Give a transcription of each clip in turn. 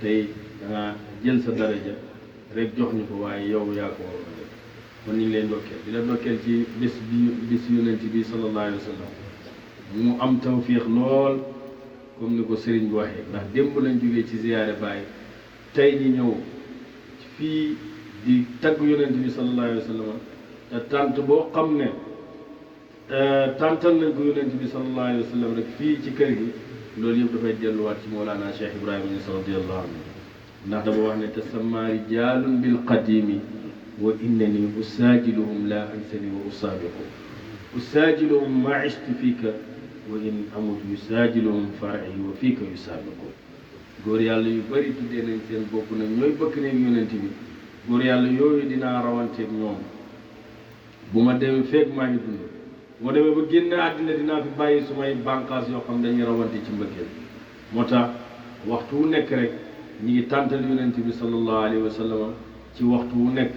tey dangaa jël sa daraja rek jox ñu ko waaye yow yaa ko waroon a def kon ñu ngi leen ndokkeel di la ndokkeel ci bis yonent bi sallallahu alayhi wa sallam mu am tawfiix lool comme ni ko sëriñ bi waxee ndax démb lañ jógee ci ziyaare Baay tey ñi ñëw fii di tagg yonent bi sallallahu alayhi wa sallam te tant boo xam ne tantal nañ ko yonent bi sallallahu alayhi wa sallam rek fii ci kër gi loolu yëpp dafay delluwaat ci Mawlana Cheikh Ibrahima Niass radiyallahu anhu ndax dafa wax ne tasamma rijaalun bil qadimi wa innani usaajiluhum la ansani wa usaabiqu usaajiluhum ma ishtu fiika wa in amut yusaajiluhum far'i wa fiika yusaabiqu góor yàlla yu bëri tuddee nañ seen bopp nag ñooy bëkk neeg yonent bi góor yàlla yooyu dinaa rawanteeg ñoom bu ma demee feeg maa ngi dund moo demee ba génn àddina dinaa fi bàyyi sumay bànqaas yoo xam dañuy rawante ci mbëggeel moo tax waxtu wu nekk rek ñi ngi tàntal yonent bi sallallahu alayhi wa sallam ci waxtu wu nekk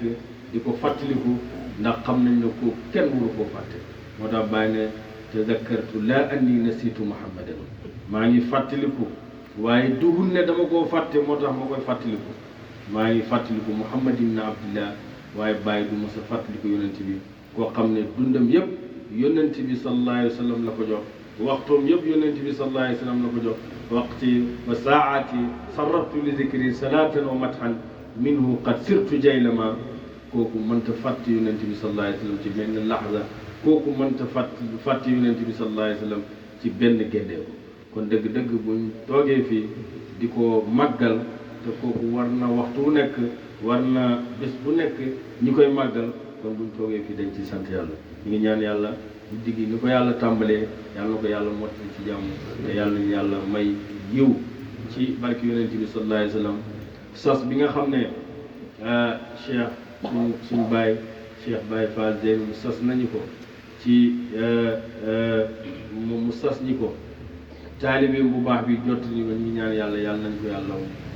di ko fàttaliku ndax xam nañ ne ko kenn waru koo fàtte moo tax bàyyi ne tazakkartu laa anni nasitu muhammadan maa ngi fàttaliku waaye duhul ne dama koo fàtte moo tax ma koy fàttaliku maa ngi fàttaliku muhammad ibn abdillah waaye bàyyi du mos a fàttaliku yonent bi koo xam ne dundam yëpp yonent bi sallallahu alayhi wa sallam la ko jox waxtoom yëpp yonent bi sallallahu alayhi wa sallam la ko jox waqti wa saati sarraftu li zikri salatan wa mathan minhu qad sirtu jaylama kooku mënta fàtte yonent bi sallallahu alayhi wa sallam ci benn lahza kooku mënta fàtte yonent bi sallallahu alayhi wa sallam ci benn génneeku kon dëgg-dëgg buñ toogee fii di ko màggal te kooku war na waxtu wu nekk war na bés bu nekk ñi koy màggal kon buñ toogee fii dañ ci sant yàlla ñu ngi ñaan yàlla guddi gi ni ko yàlla tàmbalee yàlla na ko yàlla mottali ci jàmm te yàlla nañu yàlla may yiw ci barke yonent bi sallallahu alayhi wa sallam sas bi nga xam ne cheikh suñ baay Cheikh Baye Fall Zeynou mu sas nañu ko ci mu sas ñi ko taalibe bu baax bi jottali ko ñu ñaan yàlla yàlla nañ ko yàlla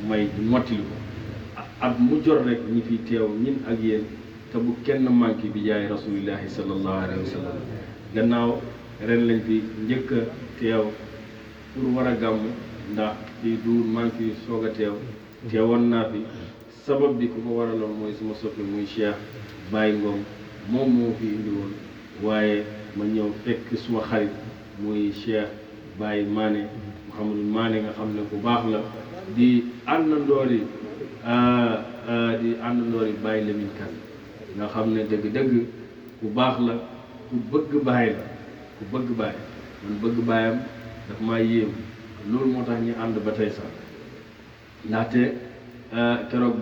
may mottali ko at mu jot rek ñi fi teew ñin ak yéen te bu kenn manqué bi jaay rasulillahi sallallahu alayhi wa sallam gannaaw ren lañ fi njëkk a teew pour war a gàmm ndax di du manqué soog a teewoon naa fi sabab bi ku ko waraloon mooy suma soppi muy Cheikh Baye Ngom moom moo fi indi woon waaye ma ñëw fekk suma xarit muy Cheikh Baye Mané Mouhamadou Mané nga xam ne ku baax la di àndandoori Baye Lamine Kane nga xam ne dëgg-dëgg ku baax la ku bëgg Baye la ku bëgg Baye man bëgg Baayam daf maa yéem loolu moo tax ñu ànd ba tey sax ndaxte keroog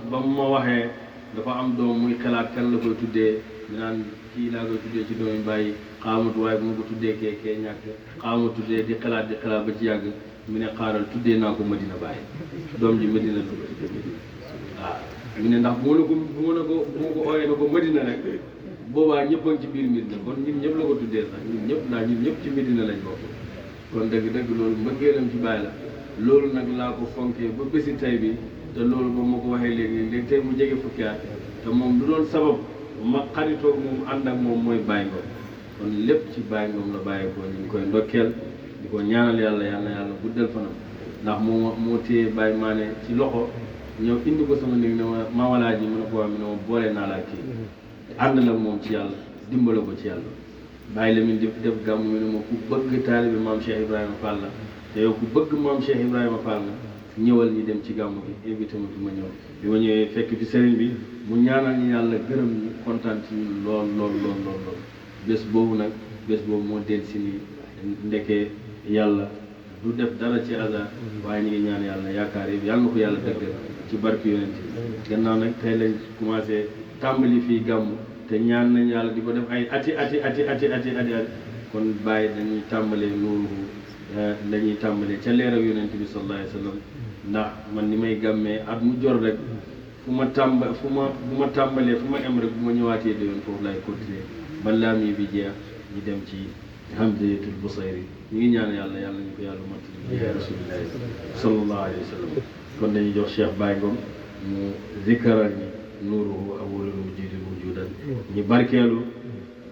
ba mu ma waxee dafa am doom muy xalaat kan la koy tuddee ñu naan kii laa koy tuddee ci doomi bàyyi xaamatu waaye bu ma ko tuddee kee ñàkk xaama tuddee di xalaat ba ci yàgg mu ne xaaral tuddee naa ko Medina Baye doom ji Medina la ko tuddee waaw mu ne ndax bu ma ko ooyee na ko Medina rek boobaa ñëpp a ngi ci biir Medina kon ñun ñëpp la ko tuddee sax ñun ñëpp ci Medina lañ bokk kon dëgg-dëgg loolu mbëggeelam ci Baye la loolu nag laa ko fonkee ba bési tay bi te loolu ba ma ko waxee léegi tey mu jege fukki at te moom du doon sabab ma xaritoog moom ànd ak moom mooy Baye Ngom kon lépp ci Baye Ngom la bàyyi ko ñu ngi koy ndokkeel di ko ñaanal yàlla guddal fanam ndax moo téye Baye Mané ci loxo ñëw indi ko sama néeg ne ma walaa ji mën a ko wax mi ne ma boole naa laa kii ànd la moom ci yàlla dimbale ko ci yàlla Baye la min def gàmmu mi ne ma ku bëgg taalibe maam Cheikh Ibrahima Fall la te yow ku bëgg maam Cheikh Ibrahima Fall la ñëwal ñi dem ci gàmmu gi invité ma fi ma ñëw bi ma ñëwee fekk fi sëriñ bi mu ñaanal ñi yàlla gërëm ñi kontaan ci ñun lool bés boobu moo del si ni ndekee yàlla du def dara ci hasard waaye ñu ngi ñaan yàlla yaakaar yi yàlla na ko yàlla dëggal ci barke yonent bi gannaaw nag tey lañ commencé tàmbali fii gàmmu te ñaan nañ yàlla di ko def ay ati kon bàyyi dañuy tàmbalee loolu dañuy tàmbalee ca leer ak yonent bi sallallahu alayhi wa sallam ndax man ni may gàmmee at mu jor rek bu ma tàmbalee fu ma em rek bu ma ñëwaatee déwén foofu laay continuer ba laami bi jeex ñu dem ci hamdiyatul busayri ñu ngi ñaan yàlla ñu ko yàlla mottali bi rasulillahi sallallahu alayhi wa sallam kon dañuy jox Cheikh Baye Ngom mu zikkaral ñi nuuruhu awwalul wujudi wujudan ñu barkeelu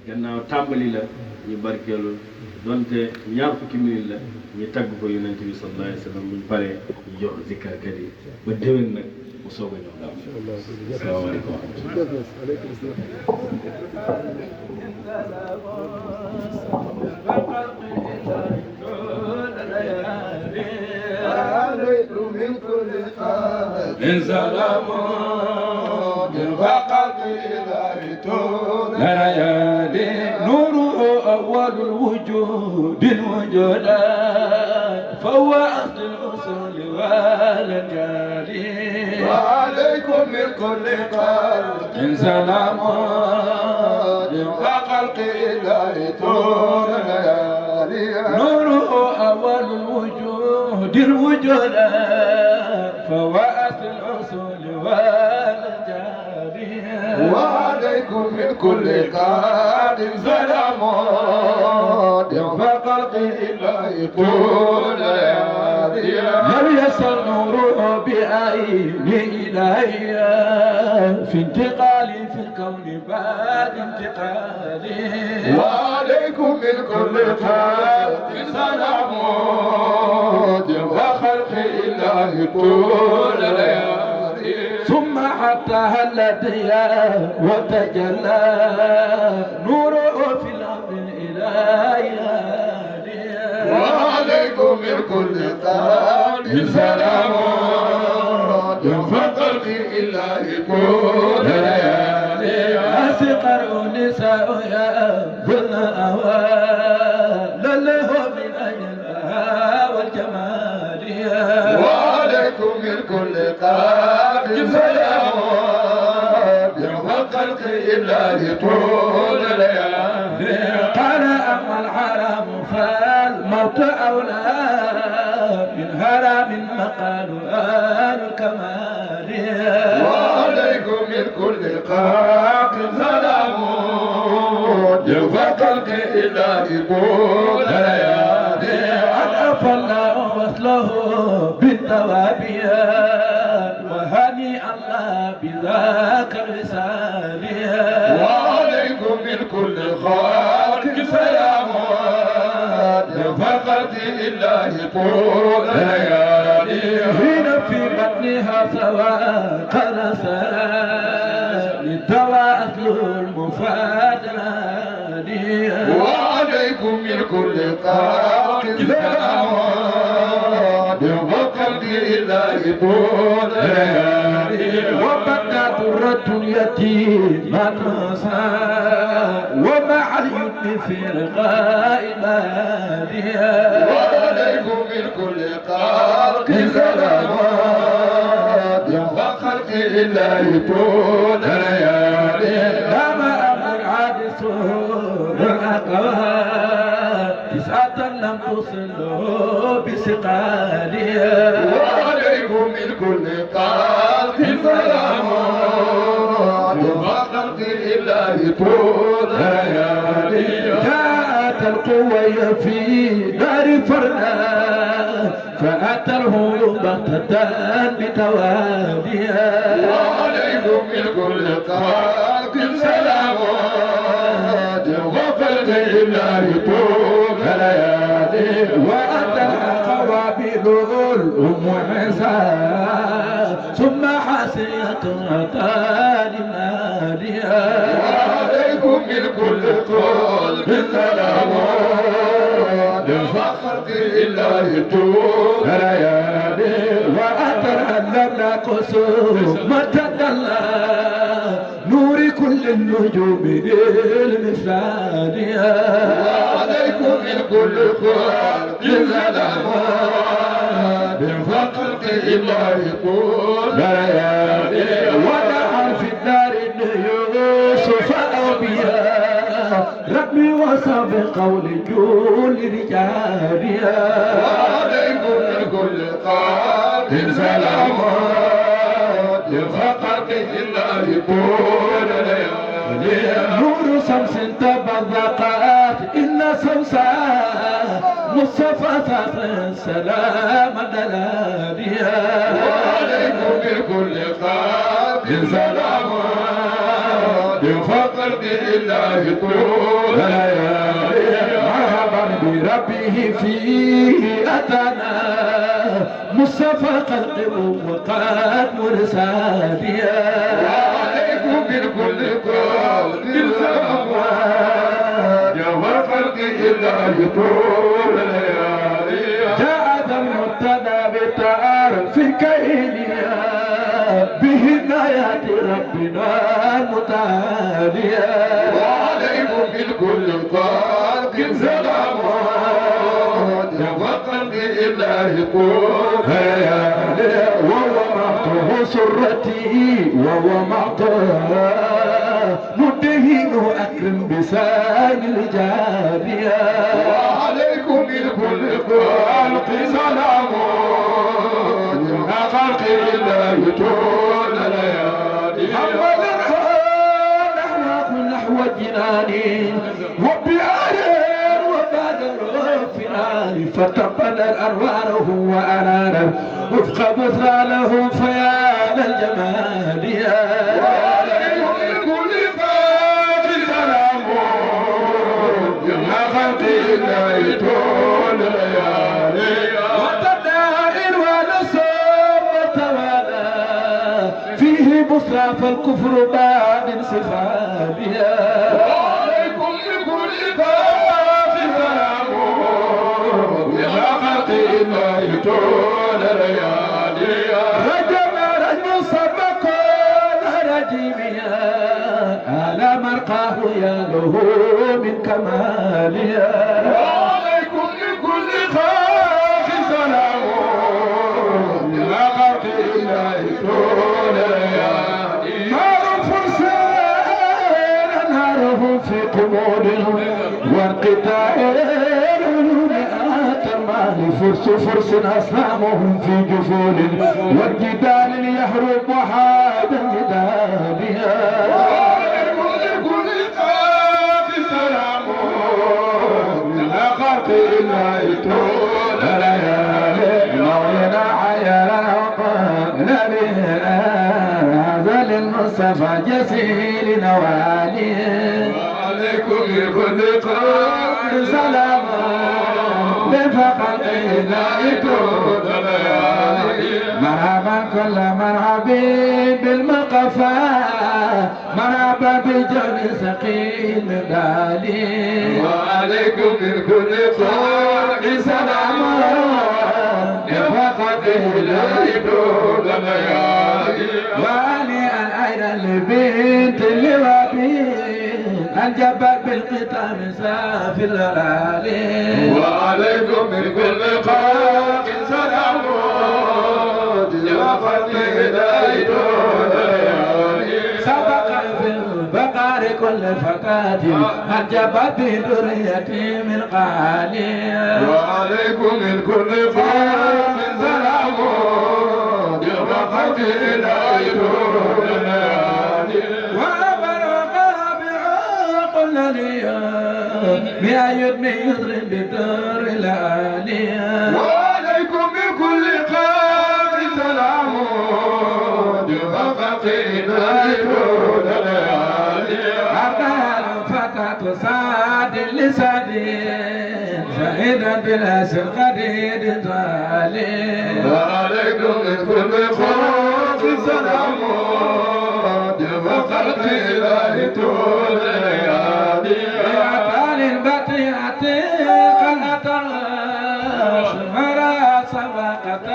gannaaw tàmbali la ñu barkeelu donte ñaar fukki minute la ñu tagg ko yonent bi sallallahu alayhi wa sallam buñ paree ñu jox zikkarkat yi ba déwén nag mu soog a ñëw daal. asalaamaaleykum wa ليالي نوره أول الوجود الوجودات فهو أصل الأصول والجالي وعليكم من كل قلب سلام وخلق الله طول ليالي نوره أول الوجود الوجودات فهو أصل الأصول والجالي وعليكم من كل قاد سلام فخلق الله طول ليالي لم يصل نوره بعين إلهي في انتقالي في الكون بعد انتقالي وعليكم من كل خلق سلام وخلق الله طول ليالي ثم حتى هلت يا وتجلى نوره في الأرض الإلهي وعليكم من كل قلب سلام فخلق الله طول ليالي أسقر نساء يا ظل أهوال له من أجلها والجمال وعليكم من كل قلب سلام وخلق الله طول ليالي قال أما الحرام فالموت أولى من هرم مقال الكمال وعليكم من كل قاق سلام وخلق الله طول ليالي عرف الله وصله بالثوابيات وهنيئا الله بذاك الرسال وعليكم من كل خلق سلام فخلق الله طول ليالي هنا في بطنها سواء قرصا للدواء أصل المفادلة وعليكم من كل خلق سلام وخلق الله طول ليالي وبكت الرد اليتيم ومع اليد في رقاء مالها وعليكم من كل خلق سلام وخلق الله طول ليالي لما أمر عاد سور الأقوال تسعة لم تصله بسقالها وعليكم من كل خلق سلام وخلق الله طول ليالي جاءت القوة في دار فرنا فأتى الهول بغتة بتواليها وعليكم من كل خلق سلام وخلق الله طول ليالي وأتى قوابل الأم عيسى ثم حسية أتى لمالها وعليكم من كل خلق سلام فخلق الله طول ليالي وأتعلمنا قسومة تدلى نور كل النجوم للمثال وعليكم من كل خلق سلام بخلق الله طول ليالي ودعا في الدار يوسف أوبياء ربي وصف قول جول رجاليا وعليكم من كل خلق سلام بخلق الله طول ليالي نور شمس تبرقت إن سوسا مصطفى سلام دلاليا وعليكم بكل خلق سلام بخلق الله طول ليالي مرحبا بربه فيه أتانا مصطفى خلق وقد مرساليا وعليكم بالكل قول سلام يوم الخلق إلا يطول الليالي جاء ذا المبتدى بتعارف كينيا به آيات ربنا المتعالية وعليكم بالكل قول سلام يوم الخلق إلا يطول الليالي وهو معطه سرتي وهو معطه مدهن أكرم بسان الجابية وعليكم بالكل خلق سلام يا خلق إلا يطول الليالي محمد نحو الجنان وبآل وبادر في آل فتقبل الأنواره وأناره وفق مثاله فيا للجمال وعليكم بالكل خلق سلام يا خلق إلا يطول الليالي والدائر ونصب وتوالى فيه بصرى فالكفر بعد انسفالها وعليكم بكل خلق سلام يا خلق إلا يطول الليالي رجم سبق رجيميا على مرقاه يا له من كمالها وعليكم بكل خلق سلام يا خلق إلا يطول الليالي نار فرسان ناره في قبور وانقطاع العلوم آتمان فرس فرس أصنامهم في جفون والجدال يحرب وحاد الجدالها وعليكم بكل خلق سلام يا خلق إلا يطول الليالي مولانا عيالا هذا للمصطفى جسيل نواليه وعليكم بكل خلق سلام بفقط إلا يطول الليالي مرحبا كل مرحبا بالمقفى مرحبا بجون سقيم دالي وعليكم بكل خلق سلام يا فقط إلا يطول الليالي واني ايضا لبنت اللوابين الجبل بالقطام سافر الغالي وعليكم بكل خلق سلام يا فقط إلا يطول الليالي سبق في البقر كل فتاة الجبل بدرية من قالي وعليكم بكل خلق سلام يا فقط إلا يطول الليالي قلنا لي بها يدمي يضرب بالدار العالية وعليكم بكل خلق سلام فقط إلا يطول الليالي أرضها الفتاة سعد لسعدين شهيدا بالأسر قديد طالي وعليكم بكل خلق سلام فقط إلا يطول الليالي يعطاني البطيئة قناة شمرا سبقة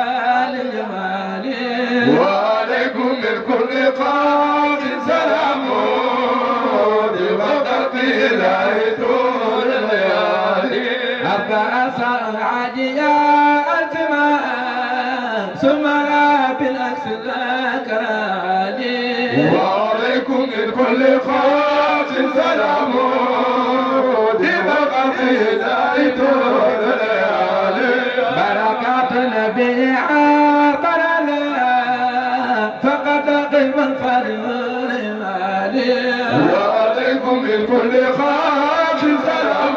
لجمالي وعليكم بكل خلق سلام فقط إلا يطول الليالي أربع عاجية التماء سمرا بالعكس ذكراني وعليكم بكل خلق سلام فقط إلا يطول الليالي بركات النبي عطرنا فقد قيم الفريق مالي وعليكم بكل خلق سلام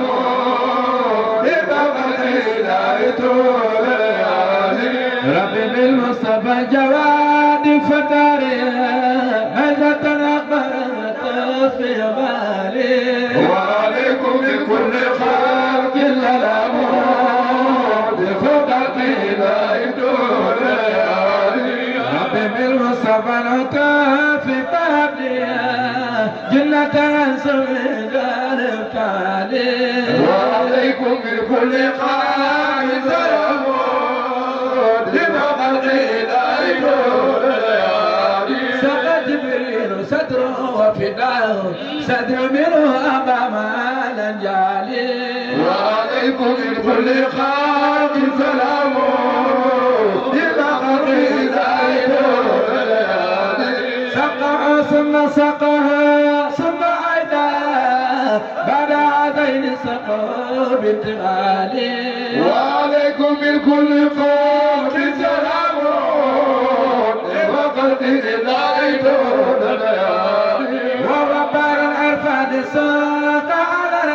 فقط إلا يطول الليالي ربي بالمصطفى جواد فتاري هذا تنقلت في بالي وعليكم بكل خلق الأمود فوق القيد رب بالمصطفى العطاف فاديا جنة سويد الابتالي وعليكم بكل قائد الأمود فوق القيد سقى جبريل صدره وفداه صدر منه أمام الأنجالي وعليكم من كل خاق سلام إلى قريب سقى ثم سقاها ثم عيدا بعد هذين سقوا بانتقالي وعليكم من كل خاق سلام إلى قريب وغبار العرفان ساق على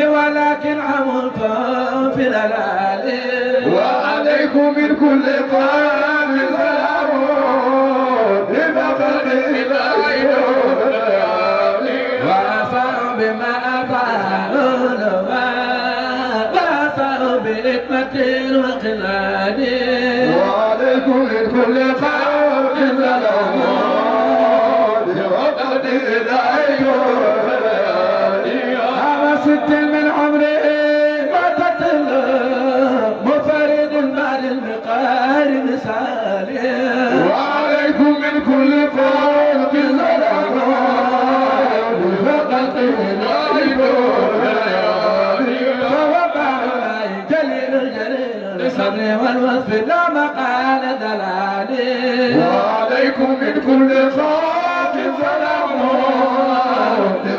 ولكن عملت في الألالي وعليكم من كل قام سلام بمقر وأسأل بما أفعلون وأسأل بإكمة وقلال وعليكم من كل قام سلام بمقر أما ست من عمري ماتت مفرد بعد المقار مثالي وعليكم من كل قام سلام بمقر فوقع جليل الصبر والوصف لا مقال دلالي وعليكم من كل خاف سلام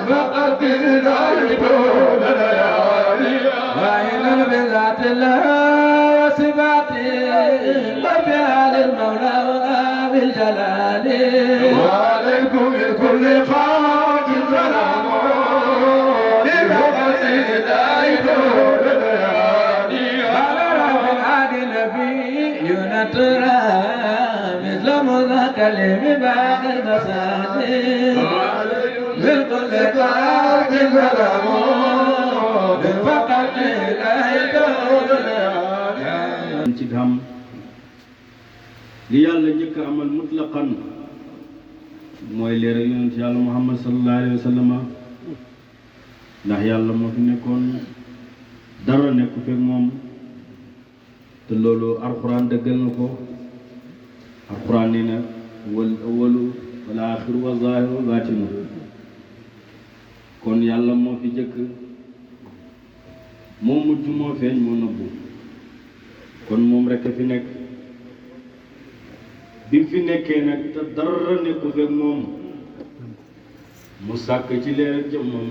فقط العيدون وإن بذات الله وصفاته وبها للمولى بالجلال وعليكم من كل خاف سلام فقط العيدون على رب العادي نبينا ترى مثل مذكر باقي المساجد من كل خاف سلام فقط العيدون ci gàmm li yàlla njëkk a amal mutlaqan mooy leeral yonent yàlla Muhammad sallallahu alayhi wa sallam ndax yàlla moo fi nekkoon dara nekku fekk moom te loolu alxuraan dëggal na ko alxuraan nee na wal awalu wal aaxiru wa zaahiru wa baatinu kon yàlla moo fi jëkk moo mujj moo feeñ moo nëbbu kon moom rekk a fi nekk bi mu fi nekkee nag te dara nekku fekk moom mu sàkk ci leer ak jëmmam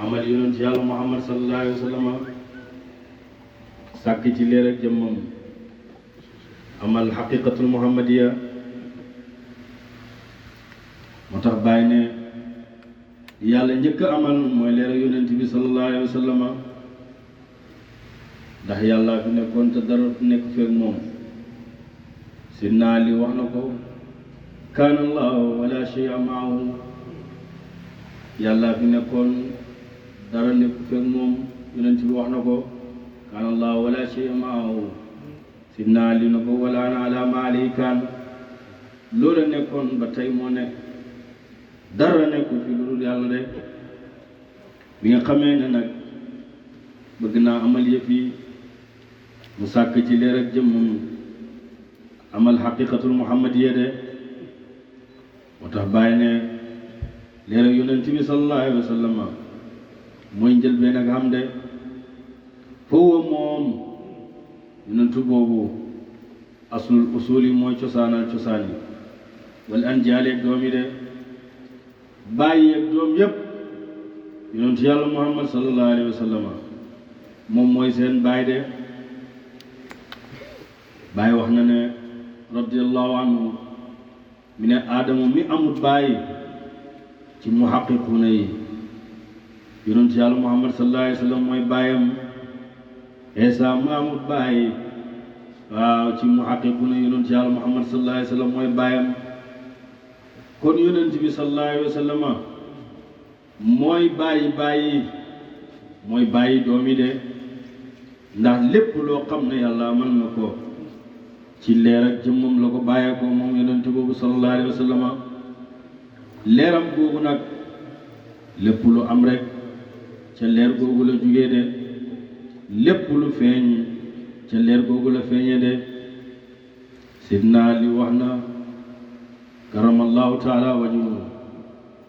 amal yonent yàlla Muhammad sallallahu alayhi wa sallam sàkk ci leer ak jëmmam amal xaqiqatul muhammadiya moo tax bàyyi ne yàlla njëkk a amal mooy leer ak yonent bi sallallahu alayhi wa sallam ndax yàlla fi nekkoon te dara nekk fekk moom si naa li wax na ko kaana allahu wala shay'a maahu yàlla fi nekkoon dara nekk fekk moom yonent bi wax na ko kaana allahu wala shay'a maahu si naa li na ko wala ana ala ma alayhi kaan loola nekkoon ba tey moo nekk dara nekku fi lu dul yàlla de bi nga xamee ne nag bëgg naa amal yëf yi mu sàkk ci leer ak jëmmam amal xaqiqatul muhammadiya de moo tax bàyyi ne leer ak yonent bi sallallahu alayhi wa sallam mooy njëlbeen ak xam de foofu moom yonentu boobu aslul usul yi mooy cosaanal cosaan yi wala anjaali ak doom yi de bàyyi ak doom yépp yonentu yàlla muhammad sallallahu alayhi wa sallam moom mooy seen baay de baay wax na ne radiyallahu anhu mi ne aadama mi amut baay ci muhaqiquna yi yonentu yàlla muhammad sallallahu alayhi wa sallam mooy baayam Isa mu amut baay waaw ci muhaqiquna yonentu yàlla muhammad sallallahu alayhi wa sallam mooy baayam kon yonent bi sallallahu alayhi wa sallam mooy bàyyi mooy bàyyi doom yi de ndax lépp loo xam ne yàlla mën na ko ci leer ak jëmmam la ko bàyyee ko moom yonent boobu sallallahu alayhi wa sallam leeram googu nag lépp lu am rek ca leer googu la jugee de lépp lu feeñ ca leer googu la feeñee de sidna Ali wax na karamallahu taala wajhuhu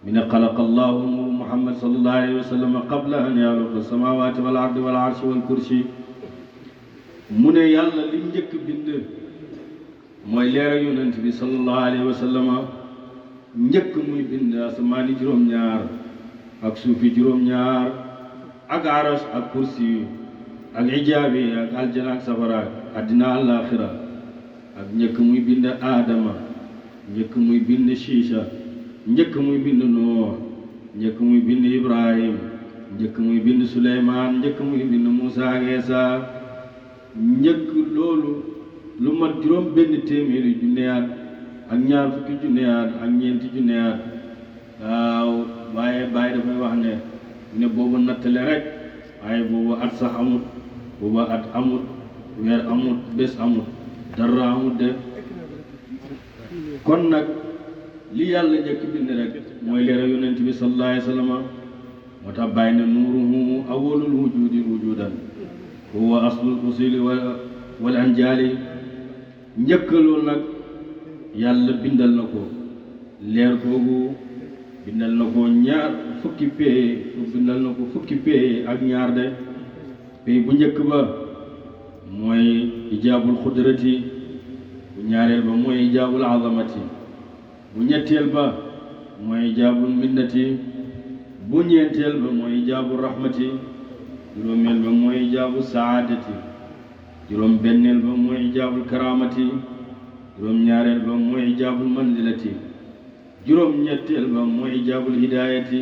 mi ne xalaqa allahu nuur muhammad sallallahu alayhi wa sallam qabla an yaxluqa samawati wal ardi wal arshi wal kursi mu ne yàlla li njëkk bind mooy leer ak yonent bi sallallahu alayhi wa sallam njëkk muy bind asamaani juróom-ñaar ak suufi juróom-ñaar ak aras ak kursi ak ijaabi ak aljana ak safara addina àllaaxira ak njëkk muy bind aadama njëkk muy bind shiisha njëkk muy bind Nuux njëkk muy bind Ibrahim njëkk muy bind Suleymaan njëkk muy bind Muusaa ak Iisaa njëkk loolu lu mat juróom benn téeméeri junne at ak ñaar fukki junne at ak ñeenti junne at waaw waaye Baay dafay wax ne boobu nattale rek waaye boobu at sax amut boobu at amut weer amut bés amut dara amut de kon nag li yàlla njëkk bind rek mooy leeral yonent bi sallallahu alayhi wa sallam moo tax Baay ne nuuruhu awwalul wujudi wujudan huwa aslul usuli wal anjaali njëkk loolu nag yàlla bindal na ko leer googu bindal na ko ñaar fukki pay bindal na ko fukki pay ak ñaar de pay bu njëkk ba mooy ijaabul xudrati bu ñaareel ba mooy ijaabul azamati bu ñetteel ba mooy ijaabul minnati bu ñeenteel ba mooy ijaabul rahmati juróomeel ba mooy ijaabul saadati juróom benneel ba mooy ijaabul karamati juróom ñaareel ba mooy ijaabul manzilati juróom ñetteel ba mooy ijaabul hidayati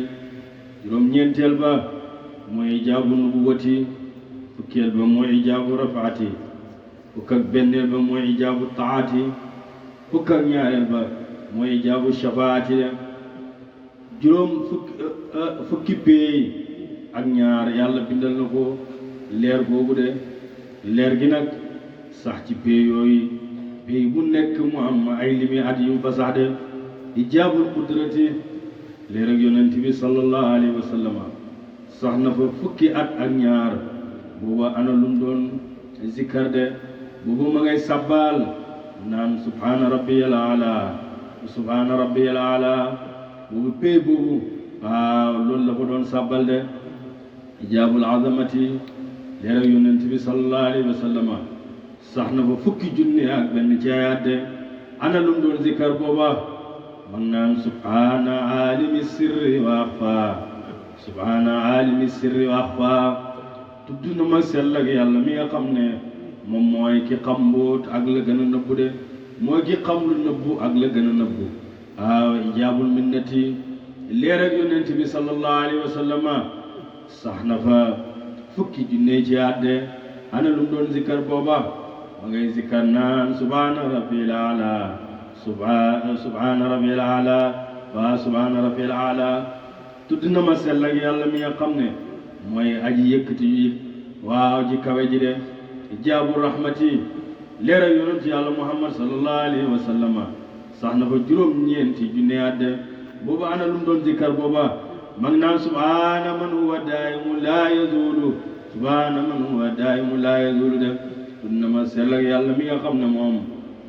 juróom ñeenteel ba mooy ijaabul nubuwati fukkeel ba mooy ijaabul rafaati fukk ak benneel ba mooy ijaabul taati fukk ak ñaareel ba mooy ijaabul shafaati juróom fukki pay ak ñaar yàlla bindal na ko leer googu de leer gi nag sax ci pay yooyu pay bu nekk mu am ay limi at yu fa sax de ijaabul qudrati leer ak yonent bi sallallahu alayhi wa sallam sax na fa fukki at ak ñaar booba ana lum doon zikkar de boobu ma ngay sabbaal naan subhaana rabbiyal ala subhaana rabbiyal ala boobu pay boobu waaw loolu la ko doon sabbal de ijaabul azamati leer ak yonent bi sallallahu alayhi wa sallam sax na fa fukki junne ak benn ci ayaat de ana lum doon zikkar booba man naan subhaana aalimi sirri wa axfa subhaana aalimi sirri wa axfa tudd na ma sell ak yàlla mi nga xam ne moom mooy ki xam mbóot ak la gën a nëbbu de mooy ki xam lu nëbbu ak la gën a nëbbu waaw ijaabul minnati leer ak yonent bi sallallahu alayhi wa sallama sax na fa fukki junne ci àdde ana lu mu doon zikkar booba ma ngay zikkar naan subhaana rabbil ala subhaana rabbil ala wa subhaana rabbil ala tudd na ma sell ak yàlla mi nga xam ne mooy aji yëkkati yi waaw ji kawe ji de ijaabu rahmati leer ak yonent yàlla muhammad sallallahu alayhi wa sallama sax na fa juróom-ñeenti junne àdde booba ana lu mu doon zikkar booba mag naan subhaana man huwa daayimu laa yazulu subhaana man huwa daayimu laa yazulu de tudd na ma sell ak yàlla mi nga xam ne moom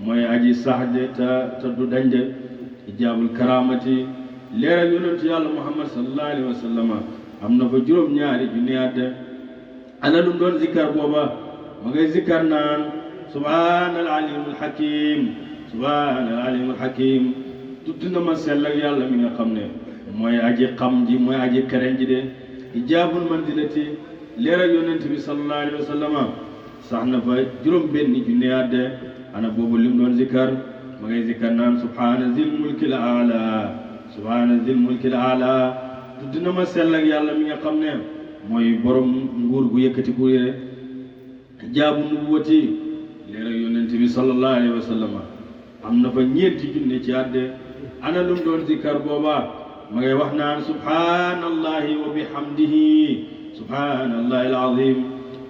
mooy aji sax de te du dañ de ijaabul karamati leer ak yonent yàlla muhammad sallallahu alayhi wa sallama am na fa juróom-ñaari junne àdde ana lu mu doon zikkar booba ma ngay zikkar naan subhaana al alimul hakim subhaana al alimul hakim tudd na ma sell ak yàlla mi nga xam ne mooy aji xam ji mooy aji kereñ ji de ijaabul manzilati leer ak yonent bi sallallahu alayhi wa sallama sax na fa juróom benn junne àdde ana boobu lim doon zikkar ma ngay zikkar naan subhaana zil mulkil ala subhaana zil mulkil ala tudd na ma sell ak yàlla mi nga xam ne mooy borom nguur gu yëkkati ku de ijaabu nubuwati leer ak yonent bi sallallahu alayhi wa sallama am na fa ñeenti junne ci àdde ana lum doon zikkar booba ma ngay wax naan subhaanallahi wa bihamdihi subhanallahi alazim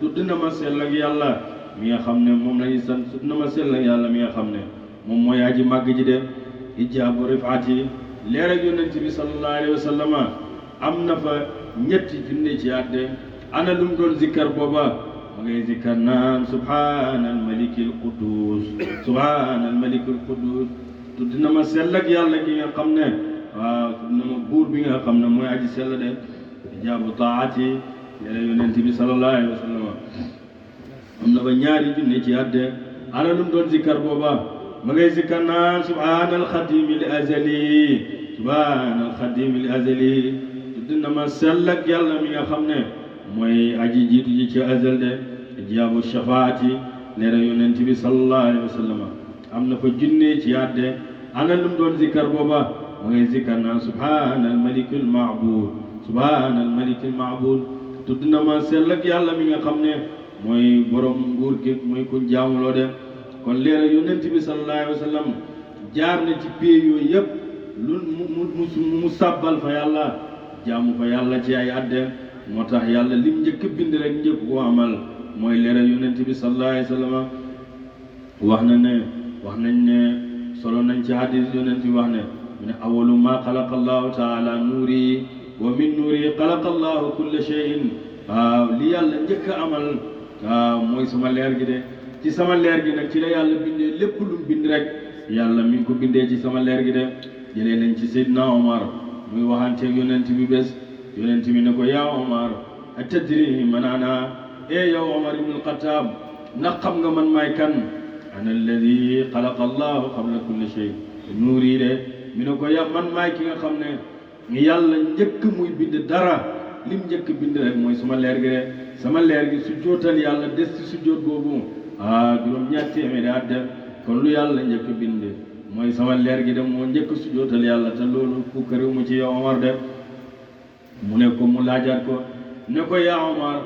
tudd na ma sell ak yàlla mi nga xam ne moom lañuy sant tudd na ma sell ak yàlla mi nga xam ne moom mooy aji màgg ji de ijaabu rifaati leer ak yonent bi sallallahu alayhi wa sallama am na fa ñetti junne ci àdde ana lu mu doon zikkar booba ma ngay zikkar naan subhanal malikil quddus subhanal malikil quddus tudd na ma sell ak yàlla gi nga xam ne waaw tudd na ma buur bi nga xam ne mooy aji sell de ijaabu taati leer ak yonent bi sallallahu alayhi wa sallama am na fa ñaari junne ci àdde ana lu mu doon zikkar booba ma ngay zikkar naan subhanal xadimil azali subhanal xadimil azali tudd na ma sell ak yàlla mi nga xam ne mooy aji jiitu ji ci azal de ijaabu shafaati leera yonent bi sallallahu alayhi wa sallam am na fa junne ci àdde ana lu mu doon zikkar booba ma ngay zikkar naan subhanal malikul maabud subhanal malikul maabud tudd na ma sell ak yàlla mi nga xam ne mooy borom nguur gi mooy ku jaamuloo de kon leera yonent bi sallallahu alayhi wa sallam jaar na ci pay yooyu yëpp lu mu sàbbal fa yàlla jaamu fa yàlla ci ay àdde moo tax yàlla lim njëkk bind rek njëkk koo amal mooy leera yonent bi sallallahu alayhi wa sallam wax nañ ne solo nañ ci hadis yonent bi wax ne mu ne awalu ma xalaqa allahu taala nuuri wa min nuuri xalaqa allahu kulla shay'in waaw li yàlla njëkk a amal waaw mooy sama leer gi de ci sama leer gi nag ci la yàlla bindee lépp lu mu bind rek yàlla mi ngi ko bindee ci sama leer gi de jëlee nañ ci Seydina Omar muy waxanteeg yonent bi bés yonent bi ne ko yaa Omar atadri man ana yow Omar ibnul Xataab ndax xam nga man maay kan ana alladi xalaqa allahu qabla kulli shay nuuri de mi ne ko man maay ki nga xam ne yàlla njëkk muy bind dara lim njëkk bind rek mooy sama leer gi de sama leer gi su jootal yàlla des ci su joot boobu juróom-ñaar téeméeri at dem kon lu yàlla njëkk bind mooy sama leer gi de moo njëkk su jootal yàlla te loolu ku këriw mu ci yow Omar de mu ne ko mu laajaat ko ne ko yaa Omar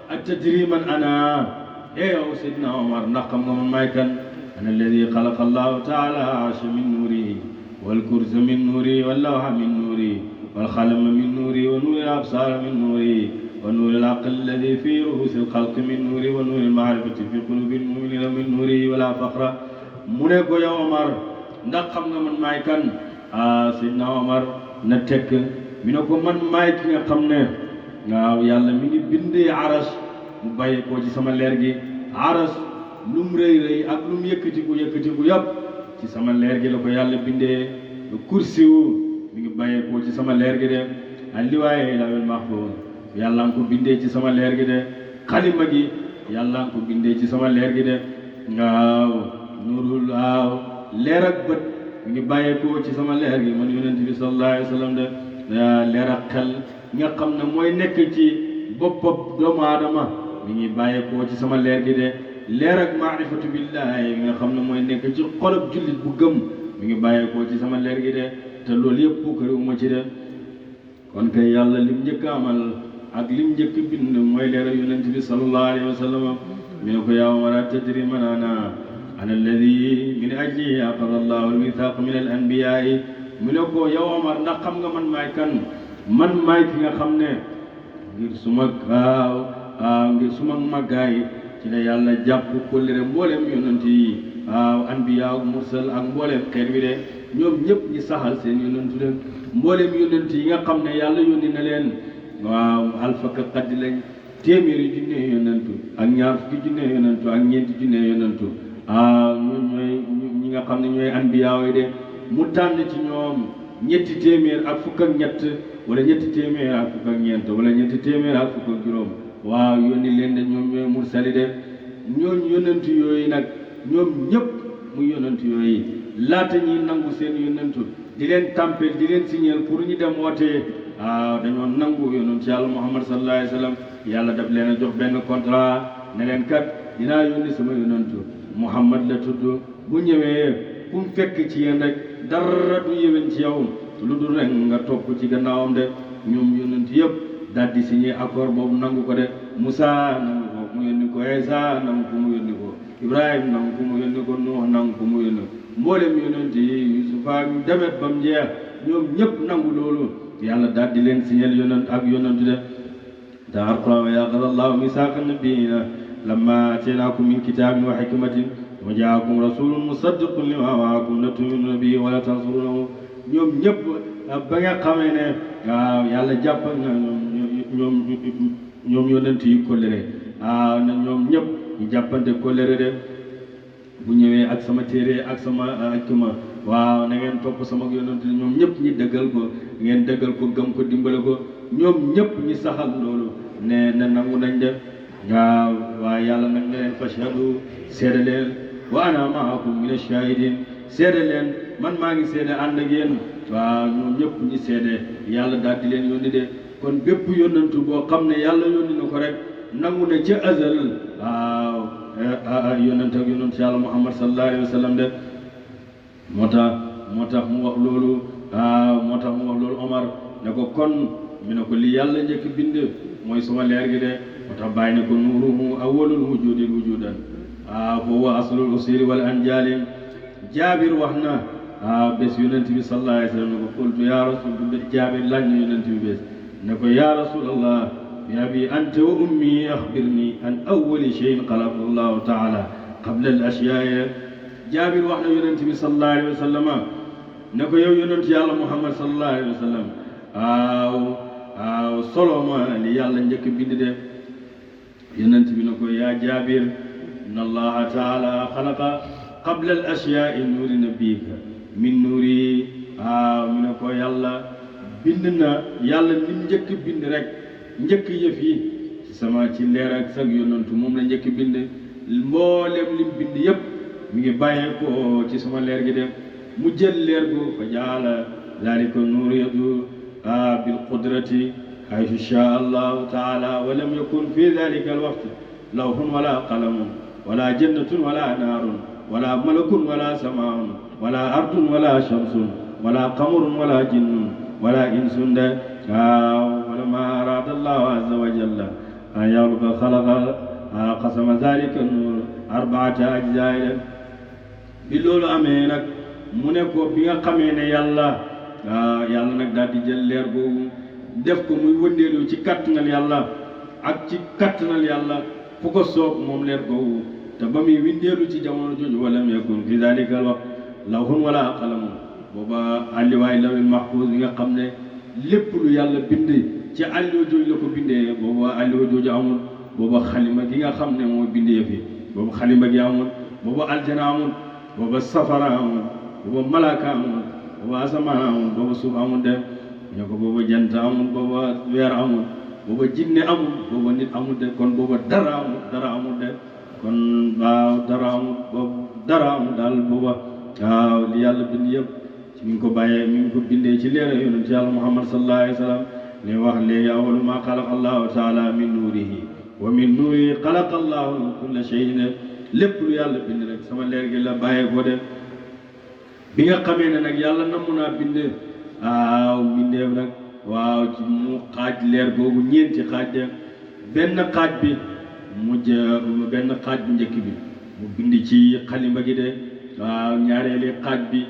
atadri man ana yow Seydina Omar ndax xam nga man maay kan ana alladi xalaqa allahu taala arsha min nuurihi wal kursa min nuurihi wal lawha min nuurihi wal xalama min nuurihi wa nuuri al absaara min nuurihi wa nuuri al aqli alladi fi ruusi al xalqi min nuurihi wa nuuri al maarifati fi qulubi al muminina min nuurihi wala faqra mu ne ko yow Omar ndax xam nga man maay kan Seydina Omar na tekk mi ne ko man maay ki nga xam ne waaw yàlla mi ngi bindee aras mu bàyyi koo ci sama leer gi aras lu mu rëy rëy ak lu mu yëkkatiku yëpp ci sama leer gi la ko yàlla bindee kursiwu mi ngi bàyyi koo ci sama leer gi de alliwaaye lawil mahfuus yàlla nga ko bindee ci sama leer gi de xalima gi yàlla nga ko bindee ci sama leer gi de waaw nuurul waaw leer ak bët mi ngi bàyyi koo ci sama leer gi man yonent bi sallallahu alayhi wa sallam de leer ak xel nga xam ne mooy nekk ci boppam doomu aadama mi ngi bàyyeekoo ci sama leer gi de leer ak maarifatu billahi nga xam ne mooy nekk ci xolub jullit bu gëm mi ngi bàyyeekoo ci sama leer gi de te loolu yëpp pukkariwuma ci de kon kay yàlla lim njëkk amal ak lim njëkk bind mooy leer ak yonent bi sallallahu alayhi wa sallam mi ne ko yaa Omar atadri man ana alladi min ajli aqada allahu almithaq min al anbiyaai mi ne ko yow Omar ndax xam nga man maay kan man maay ki nga xam ne ngir suma màggaay ci la yàlla jàpp kóllëre mboolem yonent yi anbiya ak mursal ak mboolem xeet wi de ñoom ñëpp ñi saxal seen yonentu de mboolem yonent yi nga xam ne yàlla yónni na leen alfaka xaddi lañ téeméeri junne yonentu ak ñaar fukki junne yonentu ak ñeenti junne yonentu ñoom ñooy ñi nga xam ne ñooy anbiya yi de mu tànn ci ñoom ñetti téeméer ak fukk ak ñett wala ñetti téeméer ak fukk ak ñeent wala ñetti téeméer ak fukk ak juróom waaw yónni leen de ñoom ñooy mursali de ñooñu yonentu yooyu nag ñoom ñëpp muy yonentu yooyu laata ñuy nangu seen yonentu di leen tàmpel di leen signal pour ñu dem wootee dañoo nangu yonentu yàlla Muhammad sallallahu alayhi wa sallam yàlla daf leen a jox benn contrat ne leen kat dinaa yónni sama yonentu Muhammad la tudd bu ñëwee ku mu fekk ci yéen rek dara du yéwén ci yow lu dul rek nga topp ci gannaawam de ñoom yonent yëpp daal di signé accord boobu nangu ko de Moussa nangu ko mu yónni ko Isa nangu ko mu yónni ko Ibrahima nangu ko mu yónni ko Nuux nangu ko mu yónni ko mboolem yonent yi Yusufa demet ba mu jeex ñoom ñëpp nangu loolu yàlla daal di leen signé yonent ak yonent de daa alquran wa yaqad allahu misaaqa nabiyina lamma ateenaakum min kitaabin wa hikmatin wa jaakum rasulun musaddiqun lima maakum la tu'minuna bihi wa la tansurunahu ñoom ñëpp ba nga xamee ne waaw yàlla jàpp na ñoom yonent yi kóllëre waaw na ñoom ñëpp ñu jàppante kóllëre de bu ñëwee ak sama téere ak sama hikma waaw na ngeen topp sama yonent ñoom ñëpp ñi dëggal ko ngeen dëggal ko gëm ko dimbale ko ñoom ñëpp ñi saxal loolu ne nangu nañ de waaw waaye yàlla nag ne leen fashhadu seede leen wa ana maakum min ash-shahidin seede leen man maa ngi seede ànd ak yéen waaw ñoom ñëpp ñi seede yàlla daal di leen yónni de kon bépp yónnantu boo xam ne yàlla yónni na ko rek nangu na ca azal waaw yónnant ak yónnant yàlla Muhammad sallallahu alayhi wa sallam de moo tax mu wax loolu Omar ne ko kon mi ne ko li yàlla njëkk bind mooy suma leer gi de moo tax bàyyi ne ko nuuruhu awwalul wujudi wujudan huwa aslul usiri wal anjali jaabir wax na bés yonent bi sallallahu alayhi wa sallam ne ko qultu ya rasul jaabir laaj na yonent bi bés ne ko ya rasulallah bi abi anta wa ummi axbirni an awwali shay'in xalaqa allahu taala qabla al ashyaa jaabir wax na yonent bi sallallahu alayhi wa sallam ne ko yow yonent yàlla muhammad sallallahu alayhi wa sallam waaw solo ma li yàlla njëkk bind de yonent bi ne ko yaa jaabir inna allaha taala xalaqa qabla al ashyaai nuuri nabiyika min nuuri mi ne ko yàlla bind na yàlla lim njëkk bind rek njëkk yëf yi ci leer ak sag yonantu moom la njëkk bind mboolem lim bind yëpp mi ngi bàyyee ko ci sama leer gi de mu jël leer gu fa jaala dalika nuur yadu bil qudrati haythu shaa allahu taala wa lam yakun fi dalika alwaqt lawhun wala qalamun wala jannatun wala naarun wala malakun wala samaun wala ardun wala shamsun wala qamarun wala jinnun wala insun de wala ma arada allahu azza wa jalla an yakhluqa khalaqa qasama dalika nur arbaata ajzaa bi loolu amee nag mu ne ko bi nga xamee ne yàlla nag daal di jël leer boobu def ko muy wëndeelu ci kattanal yàlla ak ci kattanal yàlla fu ko soob moom leer boobu te ba muy windeelu ci jamono jooju walam yakun fi dalika al waqt lawhun wala qalamun booba alliwaay lawil mahfuz bi nga xam ne lépp lu yàlla bind ci alliwa jooju la ko bindee booba alliwa jooju amul booba xalima gi nga xam ne mooy bindee fi booba xalima gi amul booba aljana amul booba safara amul booba malaaka amul booba asamaan amul booba suuf amul de ñoo ko booba jant amul booba weer amul booba jinne amul booba nit amul de kon booba dara amul de kon waaw dara amul daal booba waaw li yàlla bind yëpp mi ngi ko bàyyee mi ngi ko bindee ci leer yonent yàlla Muhammad sallallahu alayhi wa sallam li wax léegi awwalu ma xalaqa allahu taala min nuurihi wa min nuurihi xalaqa allahu kulla shay'in lépp lu yàlla bind rek sama leer gi la bàyyee ko de bi nga xamee ne nag yàlla namm naa bind mbindeef nag waaw ci mu xaaj leer googu ñeenti xaaj de benn xaaj bi benn xaaj bu njëkk bi mu bind ci xalimba gi de waaw ñaareeli xaaj bi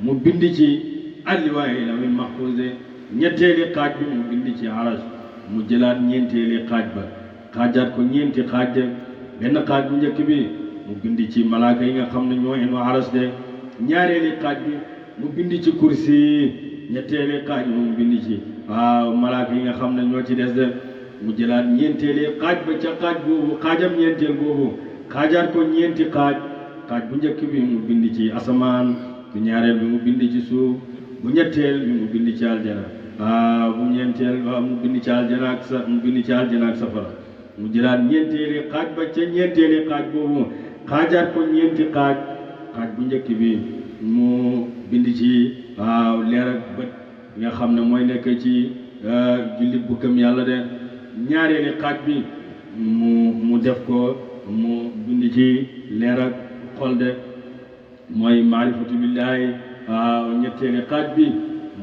mu bind ci alliwaay lawhil mahfuuz de ñetteeli xaaj bi mu bind ci arash mu jëlaat ñeenteeli xaaj ba xaajaat ko ñeenti xaaj de benn xaaj bu njëkk bi mu bind ci malaaka yi nga xam ne ñoo enu arash de ñaareeli xaaj bi mu bind ci kursi ñetteeli xaaj bi mu bind ci waaw malaaka yi nga xam ne ñoo ci des de mu jëlaat ñeenteeli xaaj ba ca xaaj boobu xaajam ñeenteel boobu xaajaat ko ñeenti xaaj bu njëkk bi mu bind ci asamaan bu ñaareel bi mu bind ci suuf bu ñetteel bi mu bind ci aljana bu ñeenteel mu bind ci aljana ak safara mu jëlaat ñeenteeli xaaj ba ca ñeenteeli xaaj boobu xaajaat ko ñeenti xaaj bu njëkk bi mu bind ci leer ak bët nga xam ne mooy nekk ci jullit bu gëm yàlla de ñaareeli xaaj bi mu def ko mu bind ci leer ak xol de mooy maarifatu billaahi ñetteeli xaaj bi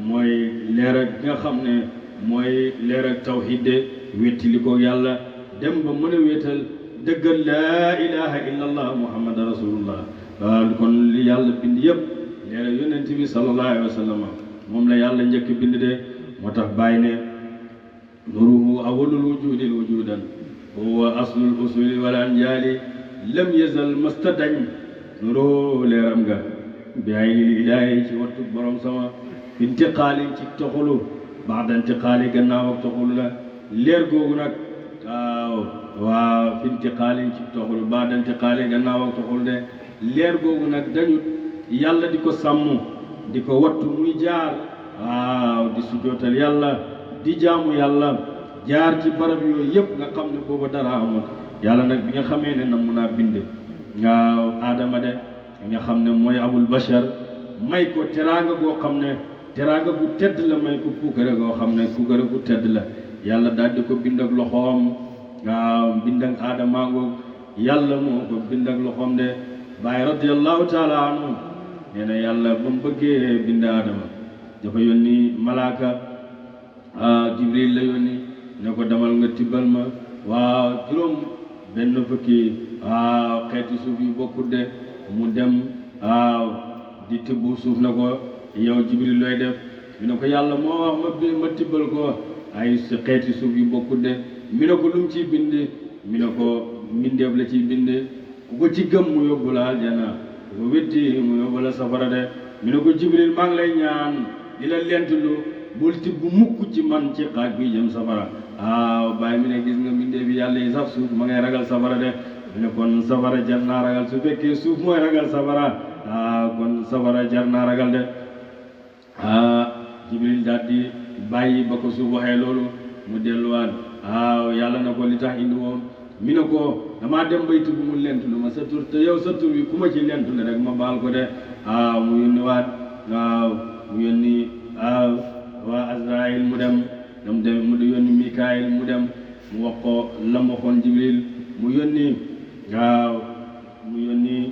mooy leer ak nga xam ne mooy leer ak tawhid de wétti li ko yàlla dem ba mën a wéetal dëggal laa ilaha illa allah muhammad rasulullah kon li yàlla bind yëpp leer yonent bi sallallahu alayhi wa sallam moom la yàlla njëkk bind de moo tax bàyyi ne nuruhu awwalul wujudi wujudan huwa aslul usuli wal anjali lam yazal mastadañ nuruhu leeram nga bi aynil ilaahi ci wattu borom sama intiqaali ci toxulu ba'da intiqaali gannaaw ak toxulu la leer googu nag waaw fi intiqaali ci toxulu ba'da intiqaali gannaaw ak toxulu de leer googu nag dañu yàlla di ko sàmm di ko wattu muy jaar waaw di sujootal yàlla di jaamu yàlla jaar ci barab yooyu yëpp nga xam ne booba dara amul yàlla nag bi nga xamee ne na mun a bind waaw aadama de nga xam ne mooy abul bashar may ko teraanga goo xam ne teraanga gu tedd la may ko puukare goo xam ne puukare gu tedd la yàlla daal di ko bind ak loxoom waaw bind ak aadama ngoog yàlla moo ko bind ak loxoom de Baay radiyallahu taala anhu nee na yàlla ba mu bëggee bind aadama dafa yónni malaaka jibril la yónni ne ko demal nga tibbal ma waaw juróom benn fukki waaw xeeti suuf yu bokkut de mu dem waaw di tibb suuf na ko yow jibril looy def mi ne ko yàlla moo wax ma tibbal ko ay xeeti suuf yu bokkut de mi ne ko lu mu ciy bind mi ne ko mbindeef la ciy bind ku ko ci gëm mu yóbbu la aljana ku ko weddi mu yóbbu la safara de mi ne ko jibril maa ngi lay ñaan di la lentulu bul tibb mukk ci man ci xaaj bi jëm safara waaw bàyyi mi ne gis nga mbindeef yi yàlla yi sax suuf ma ngay ragal safara de mi ne kon safara jar naa ragal su fekkee suuf mooy ragal safara kon safara jar naa ragal de jibril daal di bàyyi ba ko suuf waxee loolu mu delluwaat waaw yàlla na ko li tax indi woon mi ne ko damaa dem bay tudd mu lentu lu ma sa tur te yow sa tur bi ku ma ci lentu le rek ma baal ko de mu yónni waat mu yónni waa Azraïl mu dem mu di yónni Mikaayil mu dem mu wax ko la mu waxoon Jibril mu yónni mu yónni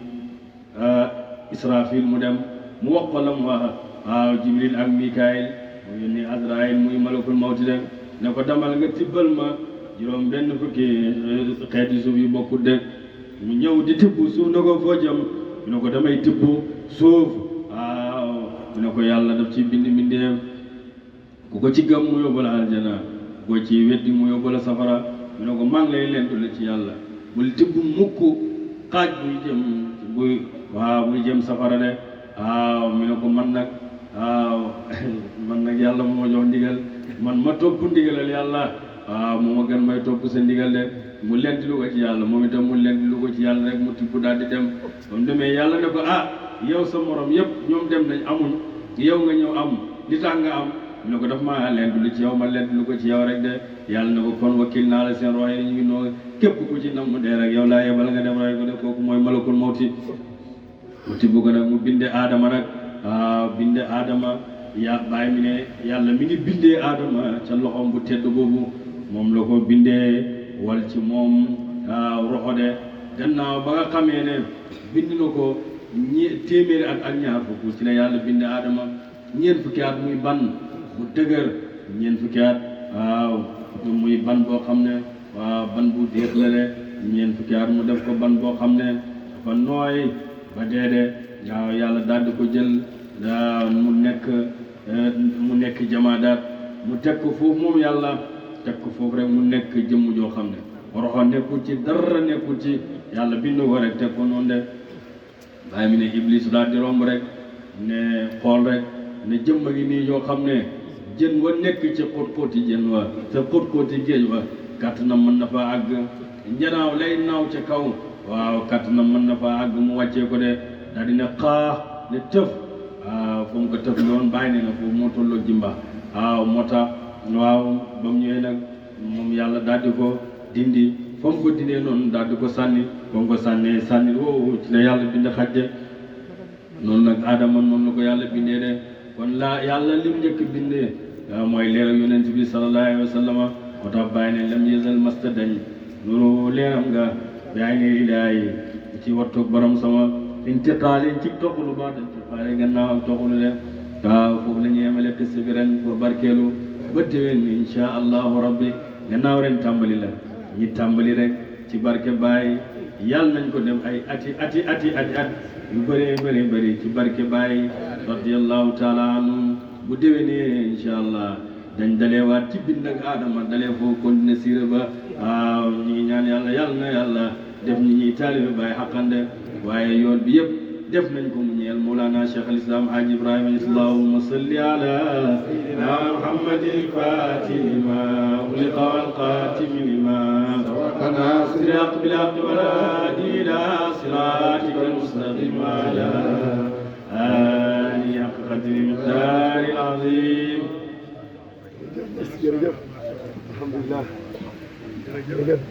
Israfil mu dem mu wax ko la mu wax Jibril ak Mikaayil mu yónni Azraïl muy malakul mawti de ne ko demal nga tibbal ma juróom benn fukki xeeti suuf yu bokkut de mu ñëw di tibb suuf na ko foo jëm mu ne ko damay tibb suuf mu ne ko yàlla daf ci bind mbindeef ku ko ci gëm mu yóbbu la aljana ku ko ci weddi mu yóbbu la safara mu ne ko maa ngi lay lentu la ci yàlla bul tibb mukk xaaj buy jëm safara de mu ne ko man nag yàlla moo jox ndigal man ma topp ndigalal yàlla moo ma gën may topp sa ndigal de mu lenti lu ko ci yàlla moom itam mu lenti lu ko ci yàlla rek mu tibb daal di dem ba mu demee yàlla ne ko yow sa morom yëpp ñoom dem nañ amuñ yow nga ñëw am li tax nga am mu ne ko daf maa lent lu ci yow ma lent lu ko ci yow rek de yàlla ne ko kon wakkil naa la seen rox yi ñu ngi noonu képp ku ci nam mu dee rek yow laa yebal nga dem rek ko de kooku mooy malakul mawti mu tibb ko nag mu binde aadama nag binde aadama bàyyi mi ne yàlla mi ngi bindee aadama ca loxoom bu tedd boobu moom la ko bindee wal ci moom roxo de gannaaw ba nga xamee ne bind na ko téeméeri at ak ñaar fukk ci la yàlla bind aadama ñeent fukki at muy ban bu dëgër ñeent fukki at muy ban boo xam ne ban bu déet la de ñeent fukki at mu def ko ban boo xam ne dafa nooy ba dee de yàlla daal di ko jël mu nekk jamaadaat mu teg ko foofu moom yàlla teg ko foofu rek mu nekk jëmm joo xam ne roxo nekkul ci dara nekkul ci yàlla bind ko rek teg ko noonu de bàyyi mi ne iblis daal di romb rek ne xool rek ne jëmm gi nii yoo xam ne jën wa nekk ci xóot-xóoti jën wa te xóot-xóoti géej wa kàttanam mën na fa àgg njanaaw lay naaw ca kaw kàttanam mën na fa àgg mu wàccee ko de daal di ne xaax ne tëf fu mu ko tëf loon bàyyi ne na foofu moo tolloo jimba moo tax ba mu ñëwee nag moom yàlla daal di ko dindi fa mu ko dindee noonu daal di ko sànni fa mu ko sànnee sànni woowu ci la yàlla bind xajje noonu nag aadama noonu la ko yàlla bindee de kon yàlla lim njëkk bindee mooy leeral yonent bi sallallahu alayhi wa sallam moo tax bàyyi ne lam yezal masta dañ nuru leeram nga bàyyi ne ilaahi ci wattoog borom sama intiqaali ci toxulu ba intiqaali gannaaw ak toxulu de foofu la ñu yemale xis bi ren pour barkeelu ba déwén insha allahu rabbi gannaaw ren tàmbali la ñi tàmbali rek ci barke Baay yàlla nañ ko dem ay ati at yu bëree bëri ci barke Baay radiyallahu taala anhu bu déwénee insha allah dañ daleewaat ci bind ak aadama dalee foofu continuer siira ba waaw ñu ngi ñaan yàlla yàlla na yàlla def ñi ñuy taalibe Baay xaqande waaye yoon bi yëpp def nañ ko mu ñeel Mawlana Cheikh al Islam Haji Ibrahima Niass allahumma salli ala Muhammadil Fatih lima ughliqa wal khatimi lima sabaqana siraq bil haqq wal hadi ila siratikal mustaqim ala alihi haqqa qadri miqdaril azim. jërëjëf alhamdulilah jërëjëf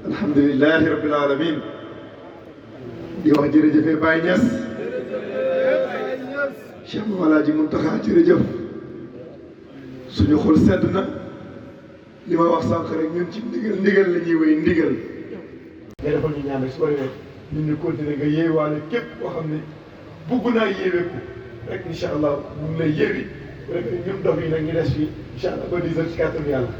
alhamdulilah rabbil alamin di wax jërëjëfee Baye Niass Cheikh Mawalaaji Muntaxa jërëjëf suñu xol sedd na li ma wax sànq rek ñun ci ndigal la ñuy wéy ndigal nga defal ñu ñaan rek su ko defee ñun ñu continuer nga yéewaale képp koo xam ne bugg naa yéeweeku rek incha allah ñu ngi lay yéewi rek ñun dox yi nag ñu des fii incha allah ba 10 heures ci kàttanu yàlla.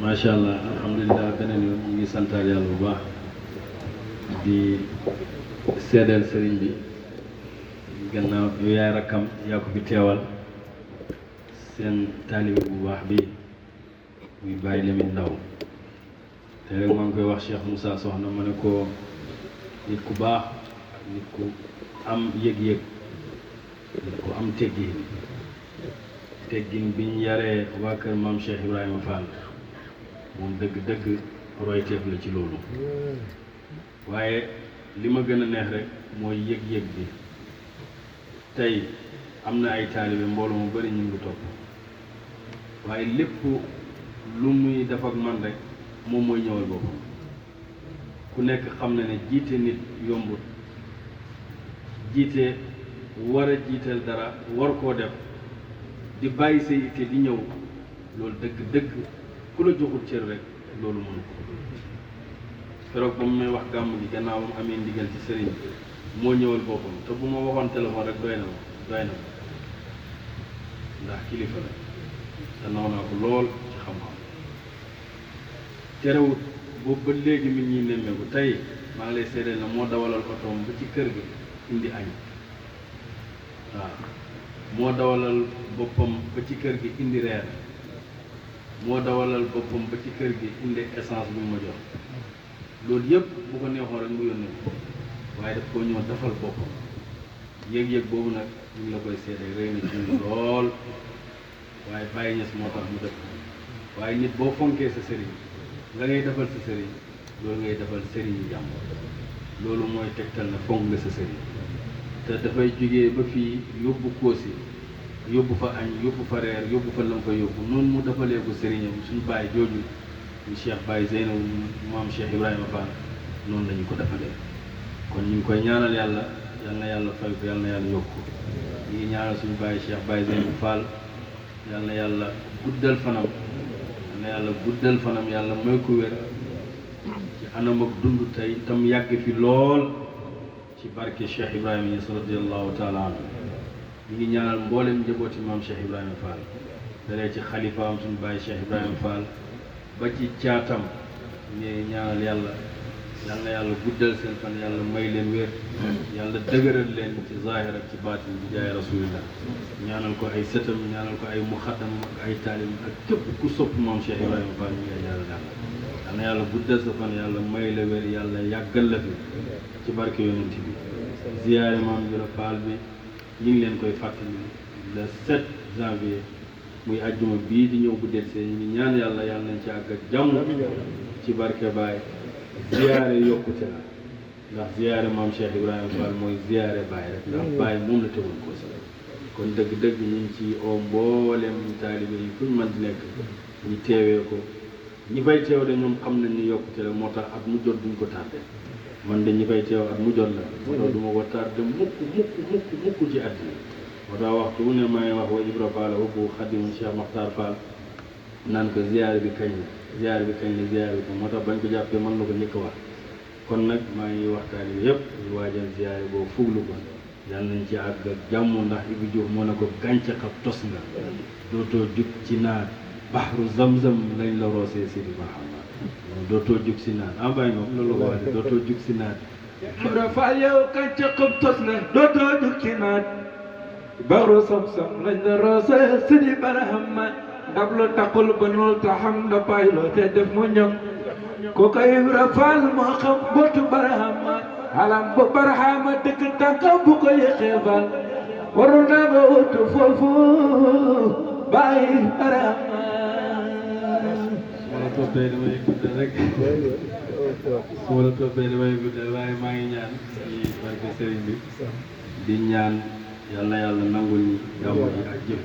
macha allah alhamdulilah beneen yoon ñu ngi santaal yàlla bu baax di seedeel sëriñ bi gannaaw yow yaay rakkam yaa ko fi teewal seen taalibe bu baax bi muy Baye Lamine Ndaw te rek maa ngi koy wax Cheikh Moussa Soxna ma ne ko nit ku baax nit ku am yëg-yëg nit ku am teggin biñ yaree waa kër maam Cheikh Ibrahima Fall moom dëgg-dëgg royteef la ci loolu waaye li ma gën a neex rek mooy yëg-yëg bi tey am na ay taalibe mbooloo mu bari ñu ngi topp waaye lépp lu muy def ak man rek moom mooy ñëwal boppam ku nekk xam na ne jiite nit yombut jiite war a jiital dara war koo def di bàyyi sa yitte di ñëw loolu dëgg-dëgg ku la joxul cër rek loolu mënu ko keroog ba mu may wax gàmm gi gannaaw am amee ndigal ci sëriñ bi moo ñëwal boppam te bu ma waxoon téléphone rek doy na ma ndax kilifa la te naw naa ko lool ci xam-xam terewut boobu ba léegi mi ñuy nemmeeku tey maa ngi lay seedeel na moo dawalal otoom ba ci kër gi indi añ waaw moo dawalal boppam ba ci kër gi indi reer moo dawalal boppam ba ci kër gi indi essence bu ma jox loolu yëpp bu ko neexoon rek mu yónnee ko waaye daf koo ñëw defal boppam yëg-yëg boobu nag ñu ngi la koy seedee rëy na ci ñun lool waaye Baye Niass moo tax mu def waaye nit boo fonkee sa sëriñ nga ngay defal sa sëriñ loolu ngay defal sëriñ yi jàmm loolu mooy tegtal na fonk nga sa sëriñ te dafay jógee ba fii yóbbu Koosi yóbbu fa añ yóbbu fa reer yóbbu fa lam fa yóbbu noonu mu defalee ko sëriñam suñu baay jooju ñu Cheikh Baye Zeynaw maam Cheikh Ibrahima Fall noonu la ñu ko defalee kon ñu ngi koy ñaanal yàlla yal na yàlla fay ko yal na yàlla yokk ko ñu ngi ñaanal suñu baay Cheikh Baye Zeynaw Fall yal na yàlla guddal fanam yal na yàlla guddal fanam yàlla mooy ko wér ci anam ak dund tey tam yàgg fi lool ci barke Cheikh Ibrahima Niass radiyallahu taala anhu ñu ngi ñaanal mboolem njabooti maam Cheikh Ibrahima Fall dalee ci xalifaam suñu baay Cheikh Ibrahima Fall ba ci caatam ñu ñaanal yàlla yal na yàlla guddal seen fan yàlla may leen wér yàlla dëgëral leen ci zahir ak ci baatin bi jaay rasulillah ñaanal ko ay sëtam ñaanal ko ay muxaddam ak ay taalim ak képp ku sopp maam Cheikh Ibrahima Fall ñu ngay ñaanal yàlla yal na yàlla guddal sa fan yàlla may la wér yàlla yàggal la fi ci barke yonent bi ziyaare maam Jura Fall bi ñu ngi leen koy fàttali le 7 janvier muy ajjuma bii di ñëw bu delsee ñu ngi ñaan yàlla yàlla nañ ci àgg ak jàmm ci barke Baye ziyaare yokkute la ndax ziyaare maam Cheikh Ibrahima Fall mooy ziyaare Baye rek ndax Baye moom la tegoon ko si kon dëgg-dëgg ñu ngi ci oo mboolem taalibe yi fuñ mën di nekk ñu teewee ko ñi fay teew de ñoom xam nañ ni yokkute la moo tax at mu jot duñ ko tardé man de ñi fay teew at mu jot la moo tax du ma ko tardé mukk ci àddina moo tax waxtu bu ne may wax wa Ibra Fall bu Xadimu Cheikh Makhtar Fall naan ko ziyaare bi kañ la ziyaare bi kañ la ziyaare bi kañ moo tax bañ ko jàppee mën na ko njëkk wax kon nag maa ngi waxtaan yi yëpp ñu waajal ziyaare boobu fuglu ko yàlla nañ ci àgg ak jàmm ndax Ibou Diouf moo ne ko gàncax ab tos nga dootoo jug ci naat baxru zamzam lañ la roosee Sidi Mahamad dootoo jug si naan ah bàyyi moom loolu la ko waxee dootoo jug si naan Ibra Faal yow kànca xëb tos na dootoo jug si naan baxru zamzam lañ la roosee Sidi Mahamad ndab lu taqul ba nul taxam da payloo te def mu ñëw kooku Ibra Faal moo xam bootu Barahama alam bu Barahama dëkk tànkam bu ko yéexee faal waru naa nga wutu foofu bàyyi Barahama. su ma la toppee damay guddal rek su ma la toppee damay guddal waaye maa ngi ñaan ci barke sëriñ bi di ñaan yàlla yàlla nangul ñi gàmmu ji ak jëf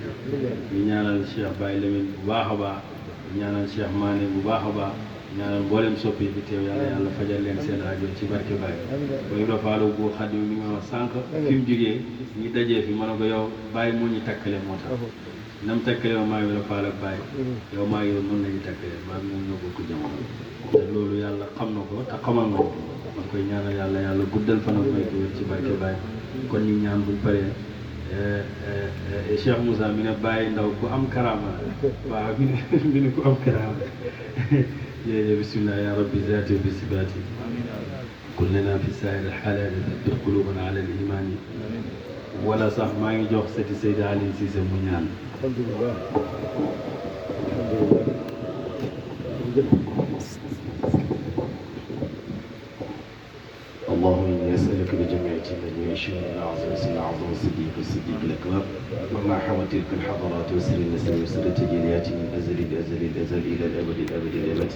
ñu ñaanal Cheikh Baye Lamine bu baax a baax ñaanal Cheikh Mané bu baax a baax ñaanal mboolem soppi bi teew yàlla yàlla fajal leen seen aajo ci barke Baye ba Ibra Faal bu Xaadim mi nga wax sànq fi mu jógee ñu dajee fi ma ne ko yow Baye moo ñu takkale moo tax nam takkale ma maa Ibra Faal ak Baye yow maa yow noonu lañu takkale maa moom ñoo bokk jamono te loolu yàlla xam na ko te xamal na ko man koy ñaanal yàlla yàlla guddal fanam may ko wér ci barke Baye kon ñu ñaan buñ paree Cheikh Moussa mi ne Baye Ndaw ku am karaama waaw mi ne ku am karaama يا بسم الله يا ربي ذاتي بصفاتي كلنا في سائر الحالات ثبت قلوبنا على الإيمان ولا صح ما يجوخ ستي سيد علي سيسي منيان الحمد لله اللهم إني أسألك بجميع من يشاء الأعظم اسم الأعظم الصديق الصديق الأكبر وما حوى تلك الحضارات وسر النسل وسر التجليات من أزل الأزل الأزل إلى الأبد الأبد الأبد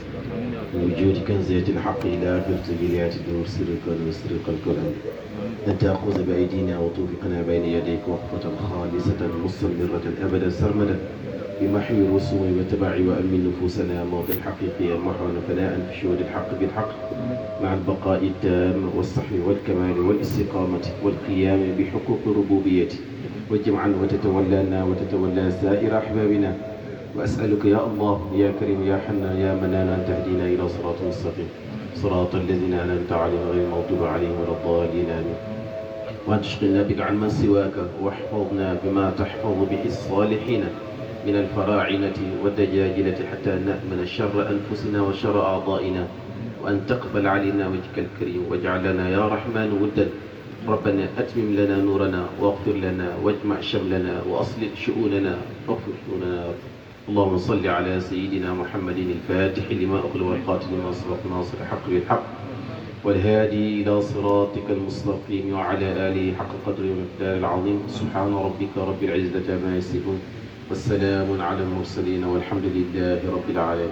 من وجود كنزية الحق إلى آخر تجليات النور سرك وسرق الكرم أن تأخذ بأيدينا وتوفقنا بين يديك وقفة خالصة مستمرة أبدا سرمدا بمحو الرسوم والتبع وأمن نفوسنا موت الحقيقي محوا فناء في شهود الحق بالحق مع البقاء التام والصحو والكمال والاستقامة والقيام بحقوق الربوبية واجعل وتتولانا وتتولى سائر أحبابنا وأسألك يا الله يا كريم يا حنان يا منان أن تهدينا إلى صراط مستقيم صراط الذين أنعمت عليهم غير المغضوب عليهم ولا الضالين وأن تشغلنا بك عن من سواك واحفظنا بما تحفظ به الصالحين من الفراعنة والدجاجلة حتى نأمن شر أنفسنا وشر أعضائنا وأن تقبل علينا وجهك الكريم واجعل لنا يا رحمن ودا ربنا أتمم لنا نورنا واغفر لنا واجمع شملنا وأصلح شؤوننا واغفر شؤوننا اللهم صل على سيدنا محمد الفاتح لما أغلق والقاتل لما سبق ناصر الحق بالحق والهادي إلى صراطك المستقيم وعلى آله حق قدره ومقداره العظيم سبحان ربك رب العزة عما يصفون والسلام على المرسلين والحمد لله رب العالمين